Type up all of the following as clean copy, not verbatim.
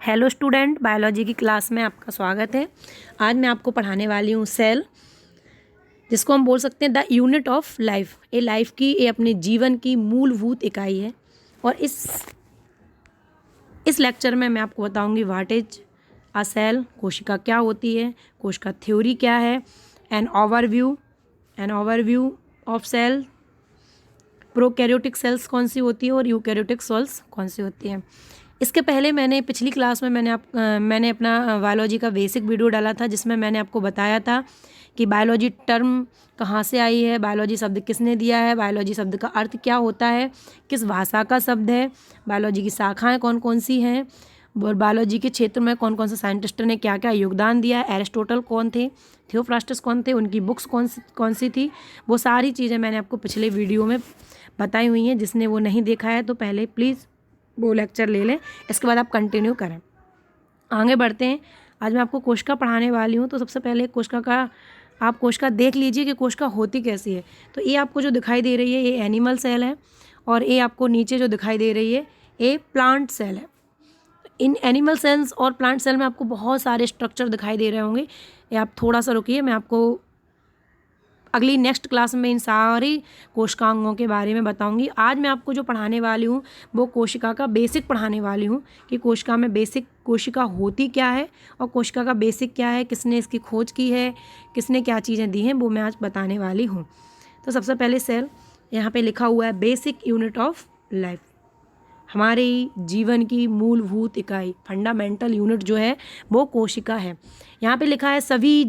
Hello student, biology की class में आपका स्वागत है। आज मैं आपको पढ़ाने वाली हूँ सेल, जिसको हम बोल सकते हैं द यूनिट ऑफ लाइफ। ये लाइफ की, ये अपने जीवन की मूलभूत इकाई है। और इस लेक्चर में मैं आपको बताऊंगी व्हाट इज अ सेल, कोशिका क्या होती है, कोशिका थ्योरी क्या है, an overview of cell, prokaryotic cells कौन सी होती है और यूकैरियोटिक सेल्स कौन सी होती है। इसके पहले पिछली क्लास में मैंने अपना बायोलॉजी का बेसिक वीडियो डाला था, जिसमें मैंने आपको बताया था कि बायोलॉजी टर्म कहाँ से आई है, बायोलॉजी शब्द किसने दिया है, बायोलॉजी शब्द का अर्थ क्या होता है, किस भाषा का शब्द है, बायोलॉजी की शाखाएं कौन कौन सी हैं, और बायोलॉजी के क्षेत्र में कौन कौन से साइंटिस्ट ने क्या क्या योगदान दिया है, एरिस्टोटल कौन थे, थियोफ्रास्टस कौन थे, उनकी बुक्स कौन सी थी। वो सारी चीज़ें मैंने आपको पिछले वीडियो में बताई हुई हैं। जिसने वो नहीं देखा है तो पहले प्लीज़ वो लेक्चर ले लें, इसके बाद आप कंटिन्यू करें। आगे बढ़ते हैं। आज मैं आपको कोशिका पढ़ाने वाली हूँ। तो सबसे पहले आप कोशिका देख लीजिए कि कोशिका होती कैसी है। तो ये आपको जो दिखाई दे रही है ये एनिमल सेल है, और ये आपको नीचे जो दिखाई दे रही है ये प्लांट सेल है। इन एनिमल सेल्स और प्लांट सेल में आपको बहुत सारे स्ट्रक्चर दिखाई दे रहे होंगे। ये आप थोड़ा सा रुकिए, मैं आपको अगली नेक्स्ट क्लास में इन सारी कोशिकांगों के बारे में बताऊंगी। आज मैं आपको जो पढ़ाने वाली हूँ वो कोशिका का बेसिक पढ़ाने वाली हूँ कि कोशिका होती क्या है और कोशिका का बेसिक क्या है, किसने इसकी खोज की है, किसने क्या चीज़ें दी हैं, वो मैं आज बताने वाली हूँ। तो सबसे पहले सेल, यहाँ पे लिखा हुआ है बेसिक यूनिट ऑफ लाइफ, हमारे जीवन की मूलभूत इकाई, फंडामेंटल यूनिट जो है वो कोशिका है। यहाँ पे लिखा है सभी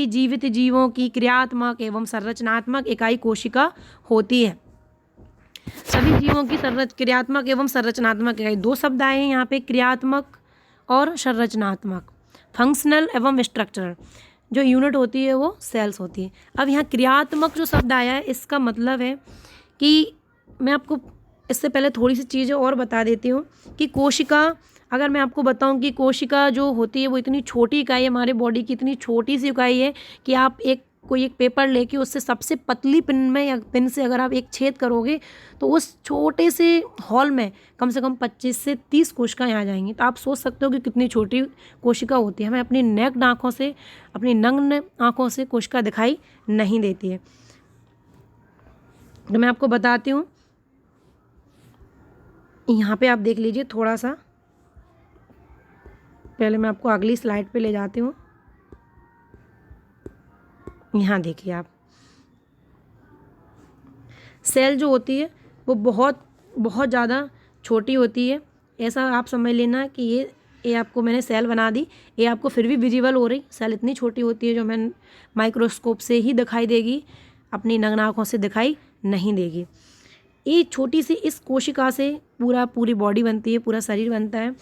जीवित जीवों की क्रियात्मक एवं संरचनात्मक इकाई कोशिका होती है। सभी जीवों की क्रियात्मक एवं संरचनात्मक इकाई, दो शब्द आए हैं यहाँ पे, क्रियात्मक और संरचनात्मक, फंक्शनल एवं स्ट्रक्चरल। जो यूनिट होती है वो सेल्स होती है। अब यहाँ क्रियात्मक जो शब्द आया है, इसका मतलब है कि मैं आपको इससे पहले थोड़ी सी चीज़ें और बता देती हूँ कि कोशिका, अगर मैं आपको बताऊं कि कोशिका जो होती है वो इतनी छोटी इकाई है, हमारे बॉडी की इतनी छोटी सी इकाई है कि आप कोई एक पेपर लेके उससे सबसे पतली पिन से अगर आप एक छेद करोगे तो उस छोटे से हॉल में कम से कम 25 से 30 कोशिकाएं आ जाएंगी। तो आप सोच सकते हो कि कितनी छोटी कोशिका होती है। हमें अपनी नेक्ड आँखों से, अपनी नग्न आँखों से कोशिका दिखाई नहीं देती है। तो मैं आपको बताती हूँ, यहाँ पे आप देख लीजिए थोड़ा सा, पहले मैं आपको अगली स्लाइड पे ले जाती हूँ। यहाँ देखिए आप, सेल जो होती है वो बहुत बहुत ज़्यादा छोटी होती है। ऐसा आप समझ लेना कि ये आपको मैंने सेल बना दी, ये आपको फिर भी विजिबल हो रही। सेल इतनी छोटी होती है जो मैं माइक्रोस्कोप से ही दिखाई देगी, अपनी नग्न आँखों से दिखाई नहीं देगी। ये छोटी सी इस कोशिका से पूरी बॉडी बनती है, पूरा शरीर बनता है।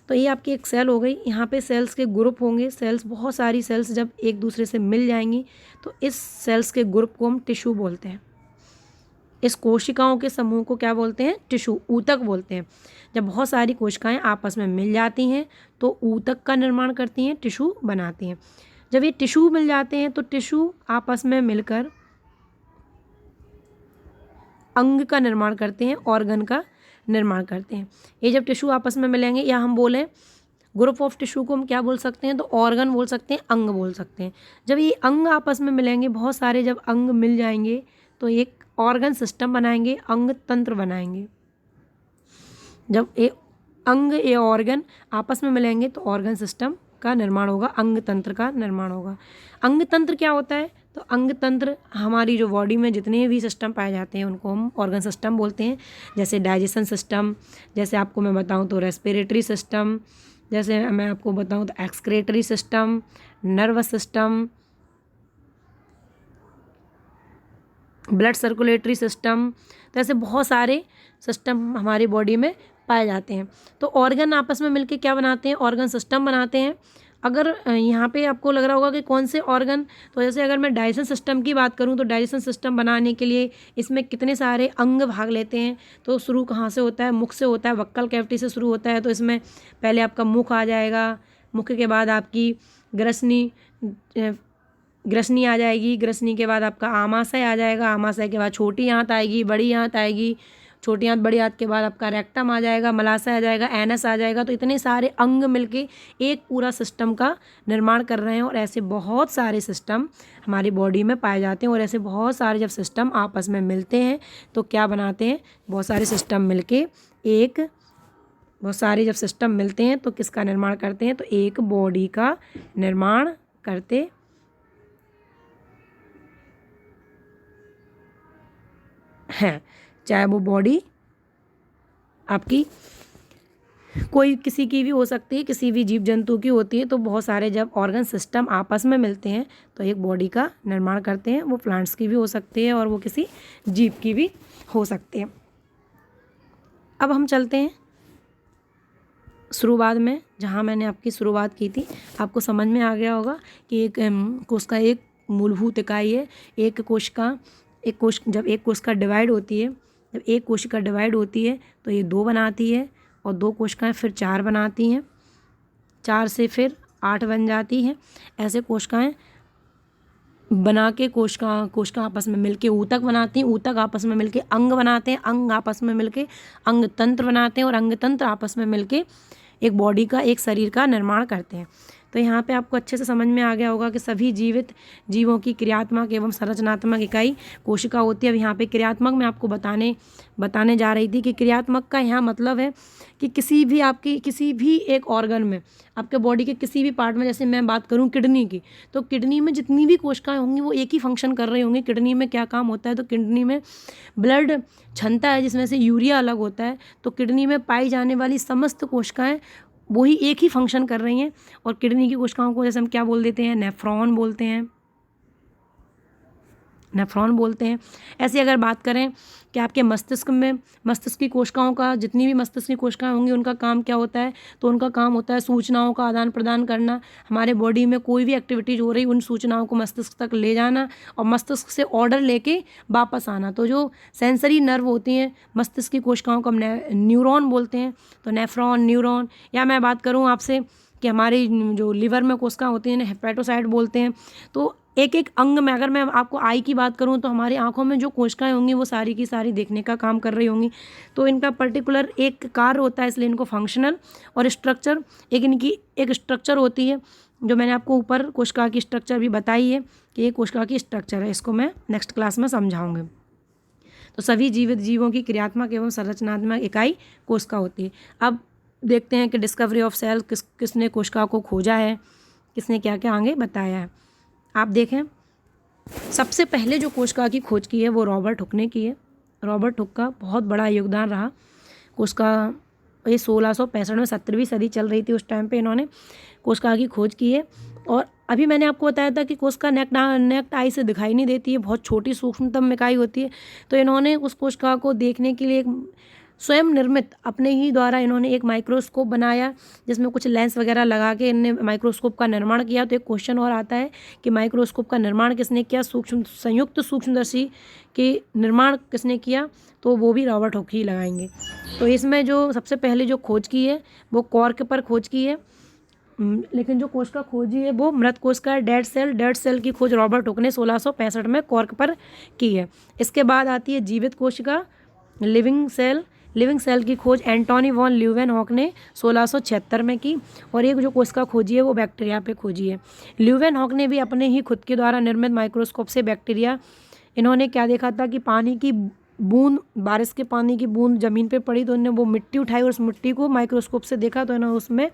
तो ये आपकी एक सेल हो गई। यहाँ पे सेल्स के ग्रुप होंगे। बहुत सारी सेल्स जब एक दूसरे से मिल जाएंगी तो इस सेल्स के ग्रुप को हम टिश्यू बोलते हैं। इस कोशिकाओं के समूह को क्या बोलते हैं? टिश्यू, ऊतक बोलते हैं। जब बहुत सारी कोशिकाएं आपस में मिल जाती हैं तो ऊतक का निर्माण करती हैं, टिश्यू बनाती हैं। जब ये टिश्यू मिल जाते हैं तो टिश्यू आपस में मिलकर अंग का निर्माण करते हैं, ऑर्गन का निर्माण करते हैं। ये जब टिश्यू आपस में मिलेंगे, या हम बोलें ग्रुप ऑफ टिश्यू को हम क्या बोल सकते हैं? तो ऑर्गन बोल सकते हैं, अंग बोल सकते हैं। जब ये अंग आपस में मिलेंगे, बहुत सारे जब अंग मिल जाएंगे तो एक ऑर्गन सिस्टम बनाएंगे, अंग तंत्र बनाएंगे। जब ये ऑर्गन आपस में मिलेंगे तो ऑर्गन सिस्टम का निर्माण होगा, अंग तंत्र का निर्माण होगा। अंग तंत्र क्या होता है? तो अंग तंत्र, हमारी जो बॉडी में जितने भी सिस्टम पाए जाते हैं उनको हम ऑर्गन सिस्टम बोलते हैं। जैसे डाइजेशन सिस्टम, जैसे आपको मैं बताऊं तो रेस्पिरेटरी सिस्टम, जैसे मैं आपको बताऊं तो excretory system, nervous system, blood circulatory system. तो ऐसे बहुत सारे सिस्टम हमारी बॉडी में पाए जाते हैं। तो ऑर्गन आपस में मिलके क्या बनाते हैं? ऑर्गन सिस्टम बनाते हैं। अगर यहाँ पे आपको लग रहा होगा कि कौन से ऑर्गन, तो जैसे अगर मैं डाइजेशन सिस्टम की बात करूँ तो डाइजेशन सिस्टम बनाने के लिए इसमें कितने सारे अंग भाग लेते हैं। तो शुरू कहाँ से होता है? मुख से होता है, वक्कल कैविटी से शुरू होता है। तो इसमें पहले आपका मुख आ जाएगा, मुख के बाद आपकी ग्रसनी आ जाएगी, ग्रसनी के बाद आपका आमाशय आ जाएगा, आमाशय के बाद छोटी आंत आएगी, बड़ी आंत आएगी, छोटी आंत बड़ी आंत के बाद आपका रेक्टम आ जाएगा, मलाशय आ जाएगा, एनस आ जाएगा। तो इतने सारे अंग मिलके एक पूरा सिस्टम का निर्माण कर रहे हैं। और ऐसे बहुत सारे सिस्टम हमारी बॉडी में पाए जाते हैं। और ऐसे बहुत सारे जब सिस्टम आपस में मिलते हैं तो क्या बनाते हैं, बहुत सारे सिस्टम मिलके बहुत सारे जब सिस्टम मिलते हैं तो किसका निर्माण करते हैं, तो एक बॉडी का निर्माण करते हैं। चाहे वो बॉडी आपकी कोई किसी की भी हो सकती है, किसी भी जीव जंतु की होती है। तो बहुत सारे जब ऑर्गन सिस्टम आपस में मिलते हैं तो एक बॉडी का निर्माण करते हैं। वो प्लांट्स की भी हो सकती है और वो किसी जीव की भी हो सकती है। अब हम चलते हैं शुरुआत में, जहाँ मैंने आपकी शुरुआत की थी। आपको समझ में आ गया होगा कि एक कोश का एक मूलभूत इकाई है। एक कोश जब एक कोशिका डिवाइड होती है, जब एक कोशिका डिवाइड होती है तो ये 2 बनाती है, और 2 कोशिकाएं फिर 4 बनाती हैं, 4 से फिर 8 बन जाती हैं। ऐसे कोशिकाएं बना के कोशिका आपस में मिलके ऊतक बनाती हैं, ऊतक आपस में मिलके अंग बनाते हैं, अंग आपस में मिलके अंग तंत्र बनाते हैं, और अंग तंत्र आपस में मिलके एक बॉडी का, एक शरीर का निर्माण करते हैं। तो यहाँ पे आपको अच्छे से समझ में आ गया होगा कि सभी जीवित जीवों की क्रियात्मक एवं संरचनात्मक इकाई कोशिका होती है। अब यहाँ पे क्रियात्मक मैं आपको बताने जा रही थी कि क्रियात्मक का यहाँ मतलब है कि किसी भी एक ऑर्गन में, आपके बॉडी के किसी भी पार्ट में, जैसे मैं बात करूँ किडनी की, तो किडनी में जितनी भी कोशिकाएं होंगी वो एक ही फंक्शन कर रही होंगी। किडनी में क्या काम होता है, तो किडनी में ब्लड क्षमता है जिसमें से यूरिया अलग होता है। तो किडनी में पाई जाने वाली समस्त कोशिकाएं वही एक ही फंक्शन कर रही हैं। और किडनी की कोशिकाओं को जैसे हम क्या बोल देते हैं, नेफ्रॉन बोलते हैं। ऐसे अगर बात करें कि आपके मस्तिष्क की कोशिकाओं का, जितनी भी मस्तिष्क की कोशिकाएं होंगी उनका काम क्या होता है, तो उनका काम होता है सूचनाओं का आदान प्रदान करना। हमारे बॉडी में कोई भी एक्टिविटीज हो रही, उन सूचनाओं को मस्तिष्क तक ले जाना और मस्तिष्क से ऑर्डर लेके वापस आना। तो जो सेंसरी नर्व होती हैं मस्तिष्क की कोशिकाओं को हम न्यूरॉन बोलते हैं। तो नेफ्रॉन, न्यूरॉन, या मैं बात करूँ आपसे कि हमारी जो लिवर में कोशिकाएं होती हैं हेपेटोसाइट बोलते हैं। तो एक एक अंग में, अगर मैं आपको आई की बात करूं तो हमारी आंखों में जो कोशिकाएं होंगी वो सारी की सारी देखने का काम कर रही होंगी। तो इनका पर्टिकुलर एक कार्य होता है, इसलिए इनको फंक्शनल और स्ट्रक्चर, इनकी एक स्ट्रक्चर होती है जो मैंने आपको ऊपर कोशिका की स्ट्रक्चर भी बताई है कि ये कोशिका की स्ट्रक्चर है। इसको मैं नेक्स्ट क्लास में समझाऊंगी। तो सभी जीवित जीवों की क्रियात्मक एवं संरचनात्मक इकाई कोशिका होती है। अब देखते हैं कि डिस्कवरी ऑफ सेल किसने कोशिका को खोजा है, किसने क्या क्या आगे बताया है। आप देखें, सबसे पहले जो कोशिका की खोज की है वो रॉबर्ट हुक ने की है। रॉबर्ट हुक का बहुत बड़ा योगदान रहा। कोशिका ये 1665 में 17वीं सदी चल रही थी, उस टाइम पे इन्होंने कोशिका की खोज की है। और अभी मैंने आपको बताया था कि कोशिका नेक्ट आई से दिखाई नहीं देती है, बहुत छोटी सूक्ष्मतम इकाई होती है। तो इन्होंने उस कोशिका को देखने के लिए स्वयं निर्मित अपने ही द्वारा इन्होंने एक माइक्रोस्कोप बनाया, जिसमें कुछ लेंस वगैरह लगा के इन्होंने माइक्रोस्कोप का निर्माण किया। तो एक क्वेश्चन और आता है कि माइक्रोस्कोप का निर्माण किसने किया, संयुक्त सूक्ष्मदर्शी के निर्माण किसने किया, तो वो भी रॉबर्ट हुक ही लगाएंगे। तो इसमें जो सबसे पहले जो खोज की है वो कॉर्क पर खोज की है, लेकिन जो कोशिका खोजी है वो मृत कोशिका है, डेड सेल की खोज रॉबर्ट हुक ने 1665 में कॉर्क पर की है। इसके बाद आती है जीवित कोशिका, लिविंग सेल की खोज एंटोनी वॉन ल्यूवेनहॉक ने 1676 में की। और एक जो कोशिका खोजी है वो बैक्टीरिया पे खोजी है। ल्यूवेनहॉक ने भी अपने ही खुद के द्वारा निर्मित माइक्रोस्कोप से बैक्टीरिया, इन्होंने क्या देखा था कि पानी की बूंद, बारिश के पानी की बूंद ज़मीन पे पड़ी तो इन्होंने वो मिट्टी उठाई और उस मिट्टी को माइक्रोस्कोप से देखा तो इन्होंने उसमें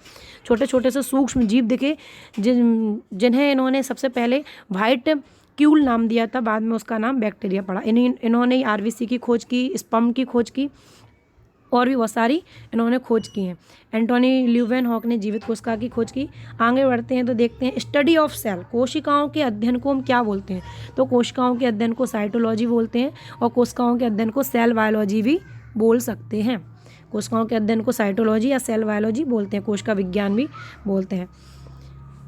छोटे छोटे से सूक्ष्म जीव दिखे, जिन्हें इन्होंने सबसे पहले वाइट क्यूल नाम दिया था, बाद में उसका नाम बैक्टीरिया पड़ा। इन्होंने आरबीसी की खोज की, स्पर्म की खोज की और भी बहुत सारी इन्होंने खोज की हैं। एंटोनी ल्यूवेनहॉक ने जीवित कोशिका की खोज की। आगे बढ़ते हैं तो देखते हैं स्टडी ऑफ सेल, कोशिकाओं के अध्ययन को हम क्या बोलते हैं, तो कोशिकाओं के अध्ययन को साइटोलॉजी बोलते हैं और कोशिकाओं के अध्ययन को सेल बायोलॉजी भी बोल सकते हैं। कोशिकाओं के अध्ययन को साइटोलॉजी या सेल बायोलॉजी बोलते हैं, कोशिका विज्ञान भी बोलते हैं।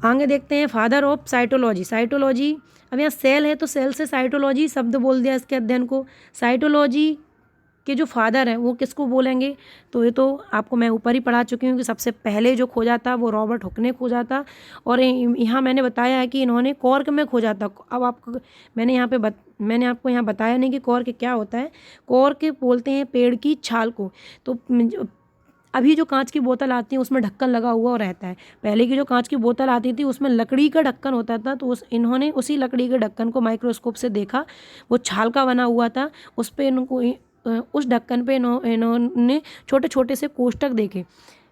आगे देखते हैं फादर ऑफ साइटोलॉजी। अब यहाँ सेल है तो सेल से साइटोलॉजी शब्द बोल दिया इसके अध्ययन को। साइटोलॉजी के जो फादर हैं वो किसको बोलेंगे, तो ये तो आपको मैं ऊपर ही पढ़ा चुकी हूँ कि सबसे पहले जो खोजा था वो रॉबर्ट हुक ने खोजा था। और यहाँ मैंने बताया है कि इन्होंने कॉर्क में खोजा था। अब आपको मैंने यहाँ पे मैंने आपको यहाँ बताया नहीं कि कॉर्क क्या होता है। कॉर्क बोलते हैं पेड़ की छाल को। तो अभी जो कांच की बोतल आती है उसमें ढक्कन लगा हुआ रहता है। पहले की जो कांच की बोतल आती थी उसमें लकड़ी का ढक्कन होता था, तो इन्होंने उसी लकड़ी के ढक्कन को माइक्रोस्कोप से देखा, वो छाल का बना हुआ था। उस पर इनको उस ढक्कन पे इन्होंने छोटे छोटे से कोष्ठक देखे।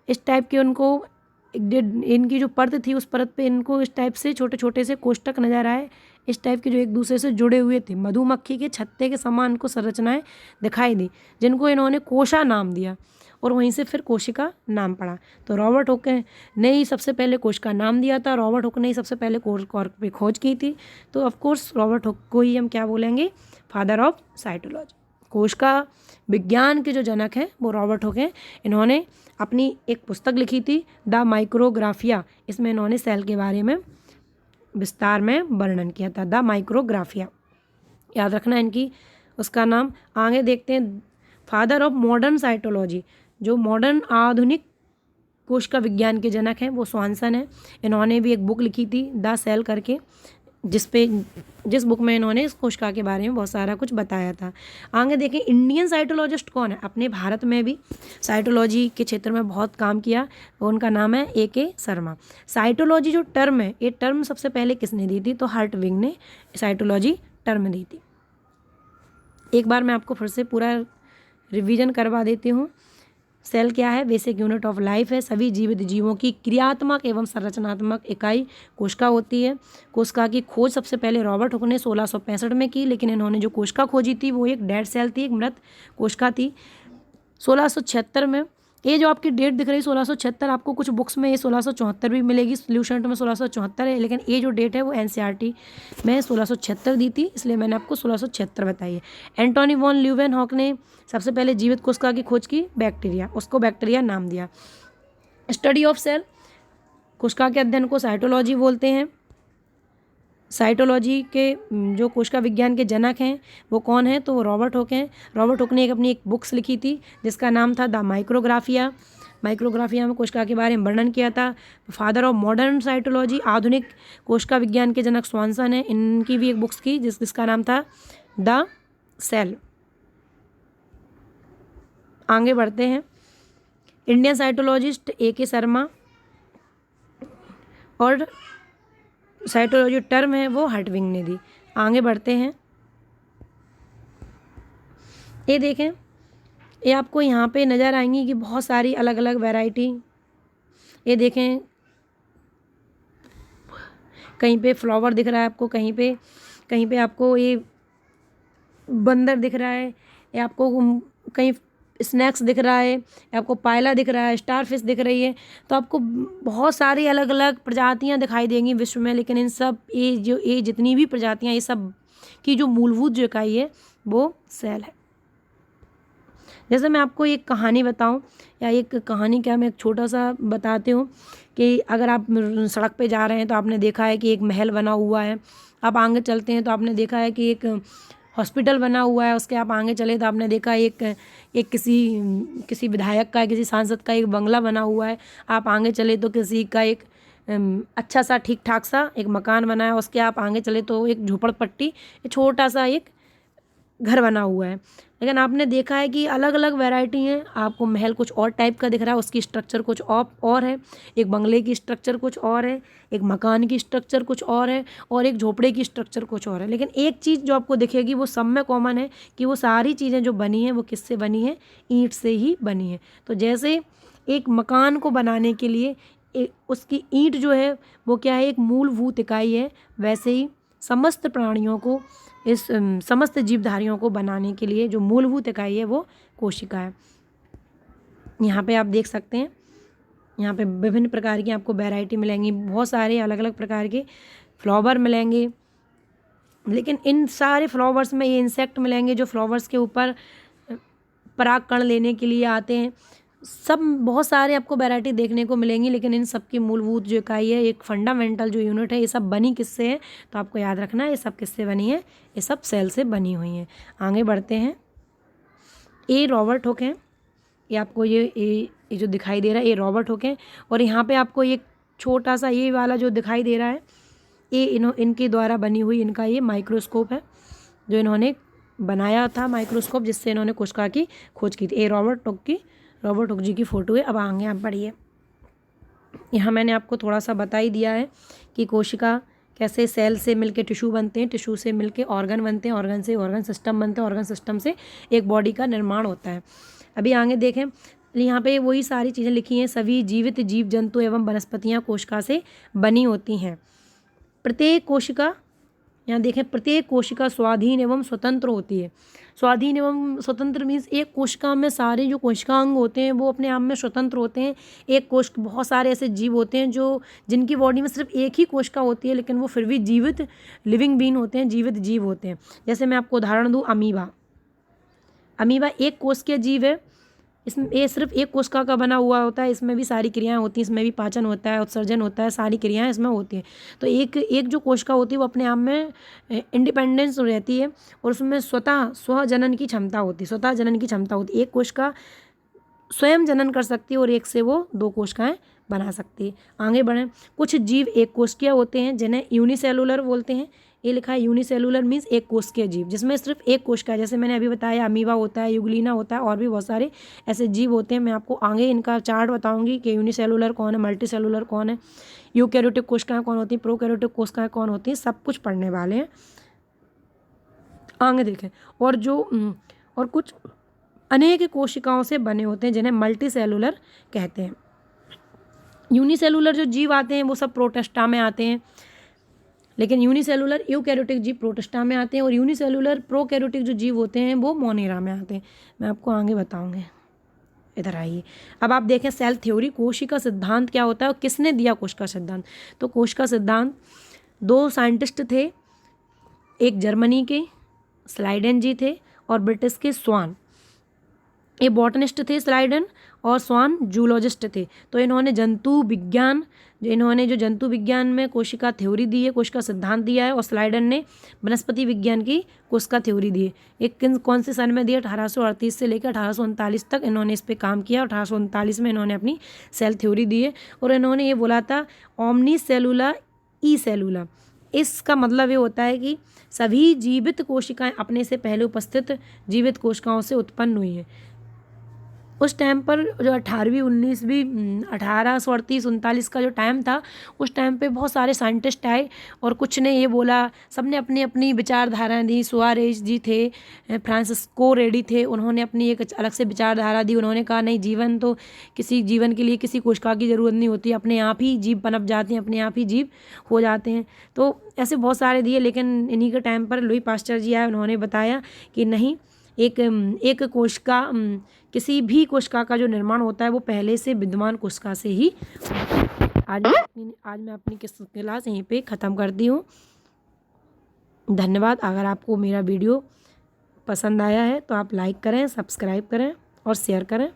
इस टाइप के उनको इनकी जो परत थी उस परत पे इनको इस टाइप से छोटे छोटे से कोष्ठक नजर आए, इस टाइप के जो एक दूसरे से जुड़े हुए थे। मधुमक्खी के छत्ते के समान को संरचनाएं दिखाई दी, जिनको इन्होंने कोशा नाम दिया, और वहीं से फिर कोशिका नाम पड़ा। तो रॉबर्ट हुक ने ही सबसे पहले कोशिका नाम दिया था। रॉबर्ट हुक ने ही सबसे पहले कॉर्क पे खोज की थी। तो ऑफकोर्स रॉबर्ट हुक को ही हम क्या बोलेंगे, फादर ऑफ साइटोलॉजी। कोशिका विज्ञान के जो जनक हैं वो रॉबर्ट हुक हैं। इन्होंने अपनी एक पुस्तक लिखी थी द माइक्रोग्राफिया। इसमें इन्होंने सेल के बारे में विस्तार में वर्णन किया था, द माइक्रोग्राफिया। याद रखना इनकी उसका नाम। आगे देखते हैं फादर ऑफ मॉडर्न साइटोलॉजी। जो मॉडर्न आधुनिक कोशिका विज्ञान के जनक हैं वो स्वानसन है। इन्होंने भी एक बुक लिखी थी द सेल करके, जिस बुक में इन्होंने इस कोशिका के बारे में बहुत सारा कुछ बताया था। आगे देखें इंडियन साइटोलॉजिस्ट कौन है। अपने भारत में भी साइटोलॉजी के क्षेत्र में बहुत काम किया, उनका नाम है A.K. शर्मा। साइटोलॉजी जो टर्म है, ये टर्म सबसे पहले किसने दी थी, तो हर्टविग ने साइटोलॉजी टर्म दी थी। एक बार मैं आपको फिर से पूरा रिवीजन करवा देती हूँ। सेल क्या है, बेसिक यूनिट ऑफ लाइफ है। सभी जीवित जीवों की क्रियात्मक एवं संरचनात्मक इकाई कोशिका होती है। कोशिका की खोज सबसे पहले रॉबर्ट हुक ने 1665 में की, लेकिन इन्होंने जो कोशिका खोजी थी वो एक डेड सेल थी, एक मृत कोशिका थी। 1676 में, ये जो आपकी डेट दिख रही है 1676, आपको कुछ बुक्स में ये 1674 भी मिलेगी, सोल्यूशन में 1674 है, लेकिन ये जो डेट है वो NCERT में 1676 दी थी, इसलिए मैंने आपको 1676 बताई है। एंटोनी वॉन ल्यूवेनहॉक ने सबसे पहले जीवित कोशिका की खोज की, बैक्टीरिया, उसको बैक्टीरिया नाम दिया। स्टडी ऑफ सेल, कोशिका के अध्ययन को साइटोलॉजी बोलते हैं। साइटोलॉजी के जो कोशिका विज्ञान के जनक हैं वो कौन है, तो वो रॉबर्ट हुक हैं। रॉबर्ट हुक ने अपनी एक बुक्स लिखी थी जिसका नाम था द माइक्रोग्राफिया। माइक्रोग्राफिया में कोशिका के बारे में वर्णन किया था। फादर ऑफ मॉडर्न साइटोलॉजी, आधुनिक कोशिका विज्ञान के जनक स्वानसन है। इनकी भी एक बुक्स की जिसका नाम था द सेल। आगे बढ़ते हैं। Indian साइटोलॉजिस्ट A.K. शर्मा, और साइटोलॉजी टर्म है वो हर्टविग ने दी। आगे बढ़ते हैं। ये देखें, ये आपको यहाँ पे नज़र आएंगी कि बहुत सारी अलग अलग वैरायटी। ये देखें, कहीं पे फ्लावर दिख रहा है आपको, कहीं पे आपको ये बंदर दिख रहा है, ये आपको कहीं स्नैक्स दिख रहा है, आपको पायला दिख रहा है, स्टारफिश दिख रही है। तो आपको बहुत सारी अलग अलग प्रजातियां दिखाई देंगी विश्व में, लेकिन इन सब ये जितनी भी प्रजातियां, ये सब की जो मूलभूत जो इकाई है वो सेल है। जैसे मैं आपको एक कहानी बताऊं, या एक कहानी क्या, मैं एक छोटा सा बताती हूँ कि अगर आप सड़क पे जा रहे हैं तो आपने देखा है कि एक महल बना हुआ है। आप आगे चलते हैं तो आपने देखा है कि एक हॉस्पिटल बना हुआ है। उसके आप आगे चले तो आपने देखा एक किसी विधायक का, किसी सांसद का एक बंगला बना हुआ है। आप आगे चले तो किसी का एक अच्छा सा ठीक ठाक सा एक मकान बना है। उसके आप आगे चले तो एक झोपड़पट्टी, छोटा सा एक घर बना हुआ है। लेकिन आपने देखा है कि अलग अलग वैरायटी हैं। आपको महल कुछ और टाइप का दिख रहा है, उसकी स्ट्रक्चर कुछ और है। एक बंगले की स्ट्रक्चर कुछ और है, एक मकान की स्ट्रक्चर कुछ और है, और एक झोपड़े की स्ट्रक्चर कुछ और है। लेकिन एक चीज़ जो आपको दिखेगी वो सब में कॉमन है कि वो सारी चीज़ें जो बनी हैं वो किससे बनी है, ईंट से ही बनी है। तो जैसे एक मकान को बनाने के लिए उसकी ईंट जो है वो क्या है, एक मूलभूत इकाई है, वैसे ही समस्त प्राणियों को, इस समस्त जीवधारियों को बनाने के लिए जो मूलभूत इकाई है वो कोशिका है। यहाँ पे आप देख सकते हैं, यहाँ पे विभिन्न प्रकार की आपको वैरायटी मिलेंगी, बहुत सारे अलग अलग प्रकार के फ्लावर मिलेंगे। लेकिन इन सारे फ्लावर्स में ये इंसेक्ट मिलेंगे जो फ्लावर्स के ऊपर परागकण लेने के लिए आते हैं। सब बहुत सारे आपको वैरायटी देखने को मिलेंगी, लेकिन इन सब की मूलभूत जो इकाई है, एक फंडामेंटल जो यूनिट है, ये सब बनी किससे है, तो आपको याद रखना है ये सब किससे बनी है, ये सब सेल से बनी हुई हैं। आगे बढ़ते हैं। ये रॉबर्ट हुक हैं, ये आपको ये जो दिखाई दे रहा है ये रॉबर्ट हुक हैं। और यहाँ पे आपको एक छोटा सा ये वाला जो दिखाई दे रहा है, ये इनके द्वारा बनी हुई इनका ये माइक्रोस्कोप है, जो इन्होंने बनाया था माइक्रोस्कोप जिससे इन्होंने कोशिका की खोज की थी। ये रॉबर्ट हुक जी की फ़ोटो है। अब आगे आप पढ़िए। यहाँ मैंने आपको थोड़ा सा बता ही दिया है कि कोशिका कैसे सेल से मिलके टिश्यू बनते हैं, टिश्यू से मिलके ऑर्गन बनते हैं, ऑर्गन से ऑर्गन सिस्टम बनते हैं, ऑर्गन सिस्टम से एक बॉडी का निर्माण होता है। अभी आगे देखें, यहाँ पे वही सारी चीज़ें लिखी हैं। सभी जीवित जीव जंतु एवं वनस्पतियाँ कोशिका से बनी होती हैं। प्रत्येक कोशिका, यहाँ देखें, प्रत्येक कोशिका स्वाधीन एवं स्वतंत्र होती है। स्वाधीन एवं स्वतंत्र मीन्स एक कोशिका में सारे जो कोशिकांग होते हैं वो अपने आप में स्वतंत्र होते हैं। एक बहुत सारे ऐसे जीव होते हैं जो जिनकी बॉडी में सिर्फ एक ही कोशिका होती है, लेकिन वो फिर भी जीवित लिविंग बीन होते हैं, जीवित जीव होते हैं। जैसे मैं आपको उदाहरण दूँ, अमीबा एक कोशिकीय जीव है। इसमें ये सिर्फ एक कोशिका का बना हुआ होता है। इसमें भी सारी क्रियाएं होती हैं, इसमें भी पाचन होता है, उत्सर्जन होता है, सारी क्रियाएं इसमें होती हैं। तो एक जो कोशिका होती है वो अपने आप में इंडिपेंडेंस रहती है और उसमें स्वजनन की क्षमता होती है। एक कोशिका स्वयं जनन कर सकती है और एक से वो 2 कोशिकाएं बना सकती है। आगे बढ़ें, कुछ जीव एक कोशिकीय होते हैं जिन्हें यूनिसेलुलर बोलते हैं। ये लिखा है यूनिसेलुलर मीन्स एक कोशिकीय जीव जिसमें सिर्फ एक कोशिका है। जैसे मैंने अभी बताया अमीबा होता है, यूग्लिना होता है और भी बहुत सारे ऐसे जीव होते हैं। मैं आपको आगे इनका चार्ट बताऊंगी कि यूनिसेलुलर कौन है, मल्टीसेलुलर कौन है, यूकैरियोटिक कोशिकाएं कौन होती हैं, प्रोकैरियोटिक कोशिकाएं कौन होती हैं, सब कुछ पढ़ने वाले हैं। आगे देखें, और कुछ अनेक कोशिकाओं से बने होते हैं जिन्हें मल्टीसेलुलर कहते हैं। यूनिसेलुलर जो जीव आते हैं वो सब प्रोटिस्टा में आते हैं, लेकिन यूनिसेलुलर यूकैरियोटिक जीव प्रोटिस्टा में आते हैं और यूनिसेलुलर प्रोकैरियोटिक जो जीव होते हैं वो मोनेरा में आते हैं। मैं आपको आगे बताऊंगी। इधर आइए। अब आप देखें सेल थ्योरी, कोशिका सिद्धांत क्या होता है और किसने दिया कोशिका सिद्धांत। तो कोशिका सिद्धांत 2 साइंटिस्ट थे, एक जर्मनी के स्लाइडन जी थे और ब्रिटिश के स्वान। ये बॉटनिस्ट थे स्लाइडन और स्वान जूलॉजिस्ट थे। तो इन्होंने जंतु विज्ञान में कोशिका थ्योरी दी है, कोशिका सिद्धांत दिया है, और स्लाइडन ने वनस्पति विज्ञान की कोशिका थ्योरी दी है। एक कौन से सन में दिया, 1838 से लेकर 1839 तक इन्होंने इस पर काम किया। 1839 में इन्होंने अपनी सेल थ्योरी दी है और इन्होंने ये बोला था ओमनी सेलुला ई सेलुला। इसका मतलब ये होता है कि सभी जीवित कोशिकाएं अपने से पहले उपस्थित जीवित कोशिकाओं से उत्पन्न हुई हैं। उस टाइम पर जो 1838-39 का जो टाइम था, उस टाइम पे बहुत सारे साइंटिस्ट आए और कुछ ने ये बोला, सबने अपनी अपनी विचारधाराएं दी। सुआरेज जी थे, फ्रांसिस्को रेडी थे, उन्होंने अपनी एक अलग से विचारधारा दी। उन्होंने कहा नहीं, जीवन के लिए किसी कोशिका की ज़रूरत नहीं होती, अपने आप ही जीव पनप जाते हैं, अपने आप ही जीव हो जाते हैं। तो ऐसे बहुत सारे दिए, लेकिन इन्हीं के टाइम पर लुई पास्चर जी आए, उन्होंने बताया कि नहीं, एक कोशिका, किसी भी कोशिका का जो निर्माण होता है वो पहले से विद्यमान कोशिका से ही। आज मैं अपनी क्लास यहीं पे ख़त्म करती हूँ। धन्यवाद। अगर आपको मेरा वीडियो पसंद आया है तो आप लाइक करें, सब्सक्राइब करें और शेयर करें।